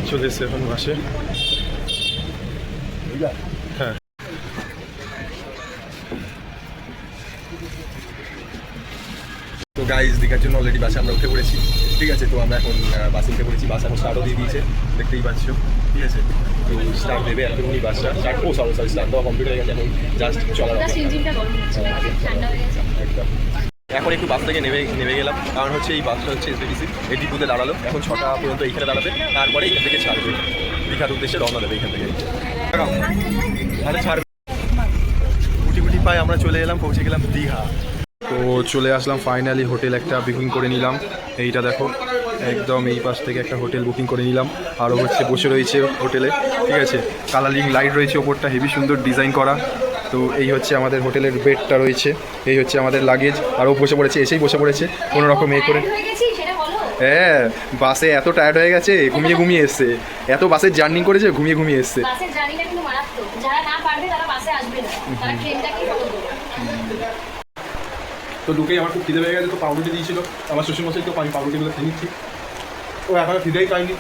চলে এসছে এখন বাসে। হ্যাঁ তো গাইজ দীঘার জন্য অলরেডি বাসে আমরা উঠে পড়েছি, ঠিক আছে। তো আমরা এখন বাসে উঠে পড়েছি, বাস এখন স্টার্টও দিয়ে দিয়েছে, দেখতেই পাচ্ছ, ঠিক আছে। তো স্টার্ট দেবে এখনই বাসটা স্টার্ট, ও সরি স্টার্ট দেওয়া কমপ্লিট হয়ে গেছে, এখন জাস্ট চলার একদম। এখন একটু বাস থেকে নেমে গেলাম, কারণ হচ্ছে এই বাসটা হচ্ছে এসবিটিসি এই ডিপুতে দাঁড়ালো, এখন 6টা পর্যন্ত এইখানে দাঁড়াবে, তারপরে এখান থেকে ছাড়বে, দীঘার উদ্দেশ্যে রওনা দেবে এখান থেকে। তাহলে ছাড়বে গুটি গুটি পায়ে আমরা চলে এলাম, পৌঁছে গেলাম দীঘা। তো চলে আসলাম ফাইনালি, হোটেল একটা বুকিং করে নিলাম, এইটা দেখো একদম এই পাশ থেকে একটা হোটেল বুকিং করে নিলাম। আরও হচ্ছে বসে রয়েছে হোটেলে, ঠিক আছে, কালারিং লাইট রয়েছে ওপরটা, হেভি সুন্দর ডিজাইন করা। তো এই হচ্ছে আমাদের হোটেলের বেডটা রয়েছে, এই হচ্ছে আমাদের লাগেজ, আরও বসে পড়েছে, এসেই বসে পড়েছে কোনো রকম এ করে। হ্যাঁ বাসে এত টায়ার্ড হয়ে গেছে, ঘুমিয়ে ঘুমিয়ে এসছে, এত বাসের জার্নি করেছে, ঘুমিয়ে ঘুমিয়ে এসছে। তো ঢুকেই আমার খুব খিদে হয়ে গেছে, তো পাউরুটি দিয়েছিল আমার শ্বশুরমশাই, তো আমি পাউরুটিগুলো খেয়ে নিচ্ছি। ও এখনো খিদেই পাইনি,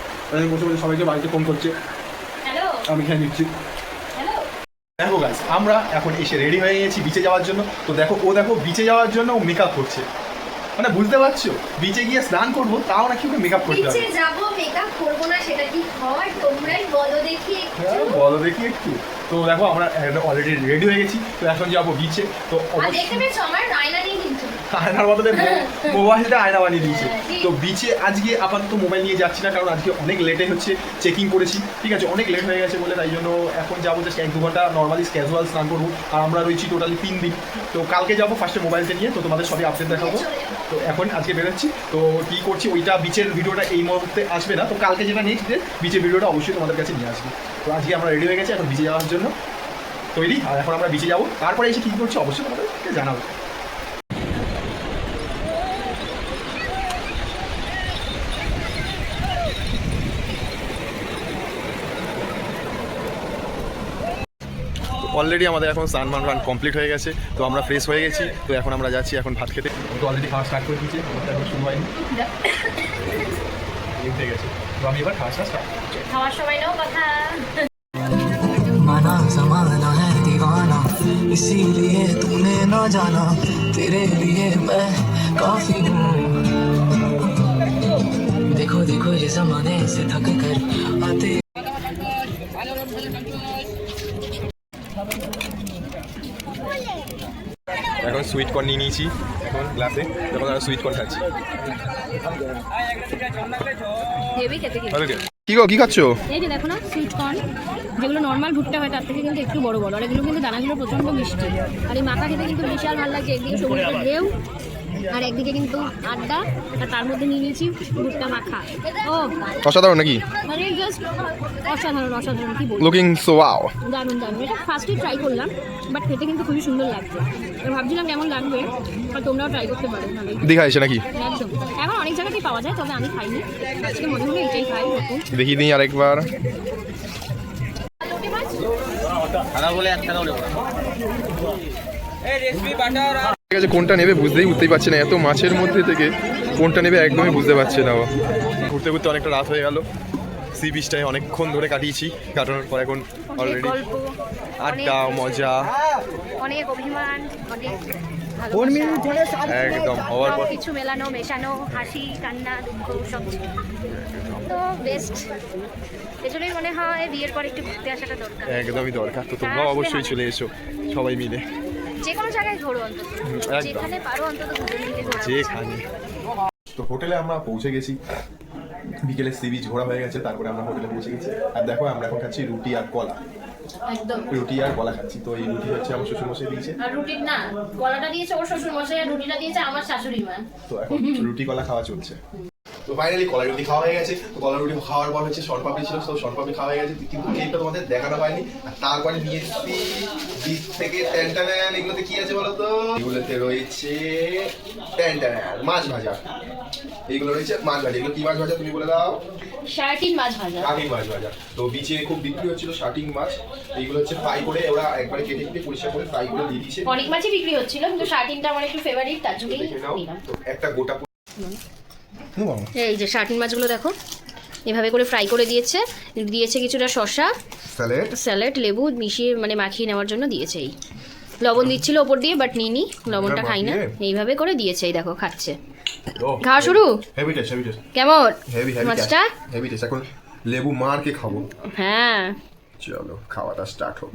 বসে বসে সবাইকে বাড়িতে ফোন করছে, আমি খেয়ে নিচ্ছি। দেখো গাইস আমরা এখন এসে রেডি হয়ে গেছি বিচে যাওয়ার জন্য। তো দেখো ও দেখো বিচে যাওয়ার জন্য ও মেকআপ করছে, মানে বুঝতে পারছো বিচে গিয়ে স্নান করবো তাও নাকি ওকে মেকআপ করতে হবে। বিচে যাব মেকআপ করব না সেটা কি হয়, তোমরাই বলো দেখি একটু। হ্যাঁ বলো দেখি একটু। তো দেখো আমরা অলরেডি রেডি হয়ে গেছি, তো এখন যাবো বিচে। তো দেখতে পেয়েছো আমার আয়না নিয়ে কিন্তু আয়নার বদলে মোবাইলটা আয়না বানিয়ে দিয়েছে। তো বিচে আজকে আপাতত মোবাইল নিয়ে যাচ্ছি না, কারণ আজকে অনেক লেটে হচ্ছে চেকিং করেছি, ঠিক আছে, অনেক লেট হয়ে গেছে বলে, তাই জন্য এখন যাবো জাস্ট 1-2 ঘন্টা নর্মালি ক্যাজুয়াল স্নান করবো। আর আমরা রয়েছি টোটালি 3 দিন, তো কালকে যাবো ফার্স্টে মোবাইলটা নিয়ে, তো তোমাদের সবই আপডেট দেখাবো। তো এখন আজকে বেরোচ্ছি, তো কী করছি ওইটা বিচের ভিডিওটা এই মুহূর্তে আসবে না, তো কালকে যেটা নেক্সট ডে বিচের ভিডিওটা অবশ্যই তোমাদের কাছে নিয়ে আসবে। তো আজকে আমরা রেডি হয়ে গেছি এখন বিচে যাওয়ার জন্য তৈরি, আর এখন আমরা বিচে যাবো, তারপরে এসে কী করছি অবশ্যই তোমাদেরকে জানাবো। অলরেডি আমাদের এখন স্নান রান কমপ্লিট হয়ে গেছে, তো আমরা ফ্রেশ হয়ে গেছি, তো এখন আমরা যাচ্ছি এখন ভাত খেতে। তো অলরেডি খাওয়া স্টার্ট করে দিয়েছি, এখন শুরু হয়নি, উঠে গেছে, তো আমি এবার খাওয়া স্টার্ট খাওয়ার সময় নাও কথা। माना जमाना है दीवाना, इसीलिए तूने ना जाना, तेरे लिए मैं काफी हूँ। देखो देखो ये जमाने से थक कर आते। এখন সুইট কর্ন নিয়ে নিয়েছি এখন গ্লাসে, এখন আমরা সুইট কর্ন খাচ্ছি। কি গো কি খাচ্ছো? এই যে দেখো না সুইট কর্ন, যেগুলো নর্মাল ভুট্টা হয় তার থেকে কিন্তু একটু বড় বড়, আর এগুলো কিন্তু দানাগুলো প্রচন্ড মিষ্টি, আর এই মাখা খেতে কিন্তু বিশাল ভালো লাগছে। একদিকে সমুদ্রের ঢেউ আর একদিকে কিন্তু আড্ডা, আর তার মধ্যে নিয়ে নিয়েছি ভুট্টা মাখা। ও অসাধারণ নাকি? মানে জাস্ট অসাধারণ অসাধারণ, কি বলবো, লুকিং সো ওয়াও, দারুণ দারুণ। এটা ফার্স্টে ট্রাই করলাম, বাট খেতে কিন্তু খুবই সুন্দর লাগছে। ভাবছিলাম কেমন লাগবে, আর তোমরাও ট্রাই করতে পারো। দীঘা এসে নাকি? একদম, এখন অনেক জায়গাতেই পাওয়া যায়, তবে আমি খাইনি, আজকে মনে হলো এটাই খাই। দেখি দিই আরেকবার। ঠিক আছে, কোনটা নেবে বুঝতেই পারছি না, এত মাছের মধ্যে থেকে কোনটা নেবে একদমই বুঝতে পারছে না। ঘুরতে ঘুরতে অনেকটা রাত হয়ে গেল, সি বিচটায় অনেকক্ষণ ধরে কাটিয়েছি, কাটানোর পর এখন অলরেডি আড্ডা মজা অনেক অভিমান, অনেক একদম হওয়ার পর কিছু মেলানো মেশানো, হাসি কান্না দুঃখ সব তো বেস্ট। এজন্যই মনে হয় বিয়ের পর একটু ঘুরতে আসাটা দরকার, একদমই দরকার। তো তোমরাও অবশ্যই চলে এসো সবাই মিলে, যে কোনো জায়গায় ঘোরো অন্তত, যেখানে পারো অন্তত ঘুরে নিতে যেখানে। তো হোটেলে আমরা পৌঁছে গেছি, বিকেলে সি বিচ ঘোরা হয়ে গেছে, তারপরে আমরা হোটেলে পৌঁছে গেছি। আর দেখো আমরা এখন খাচ্ছি রুটি আর কলা, একদম রুটি আর কলা খাচ্ছি। তো এই রুটি হচ্ছে আমার শ্বশুরমশাই দিয়েছে, আর রুটি না কলাটা দিয়েছে ওর শ্বশুর মশাই, আর রুটিটা দিয়েছে আমার শাশুড়ি মা। তো এখন রুটি কলা খাওয়া চলছে। তো ফাইনালি কলা রুটি খাওয়া হয়ে গেছে। তো কলা রুটি খাওয়ার পর হচ্ছে শর্টপাপড়ি ছিল, তো শর্টপাপড়ি খাওয়া হয়ে গেছে, কিন্তু কেকটা তোমাদের দেখানো হয়নি। আর তারপরে নিয়ে এসেছি বিচ থেকে ট্যান্টানান। এগুলোতে কি আছে বলো তো? এগুলোতে রয়েছে ট্যান্টানান মাছ ভাজা, এইগুলো রয়েছে মাছ ভাজা। এগুলো কি মাছ ভাজা তুমি বলে দাও? শার্টিন মাছ ভাজা। শার্টিন মাছ ভাজা। তো বিচে খুব বিক্রি হচ্ছিল শার্টিন মাছ, এইগুলো হচ্ছে ফ্রাই করে ওরা একবারে কেটে কেটে পরিষ্কার করে ফ্রাই করে দিয়ে দিয়েছে। অনেক মাছই বিক্রি হচ্ছিল, কিন্তু শার্টিনটা আমার একটু ফেভারিট, তার জন্যই নিলাম। তো একটা গোটা এই যে শার্টিন মাছগুলো দেখো এভাবে করে ফ্রাই করে দিয়েছে, দিয়েছে কিছুটা শসা, স্যালাড স্যালাড, লেবু মিশিয়ে মানে মাখিয়ে নেওয়ার জন্য দিয়েছে। এই লবণ দিচ্ছিল ওপর দিয়ে, বাট নিইনি, লবণটা খাই না, এইভাবে করে দিয়েছে। এই দেখো খাচ্ছে, খাওয়া শুরু। হেভি টেস্ট, হেভি টেস্ট, কেমন হেভি হেভি মাছটা? Heavy taste. এখন লেবু মারকে খাবো। হ্যাঁ চলো খাওয়াটা স্টার্ট হোক।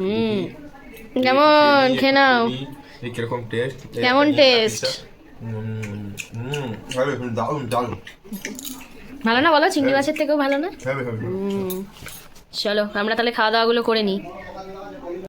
কেমন খেয়ে নাও, এই কিরকম টেস্ট, কেমন টেস্ট? দারুণ দারুণ, ভালো না বলো? চিংড়ি মাছের থেকেও ভালো না? Heavy heavy. চলো আমরা তাহলে খাওয়া দাওয়াগুলো করে নিই।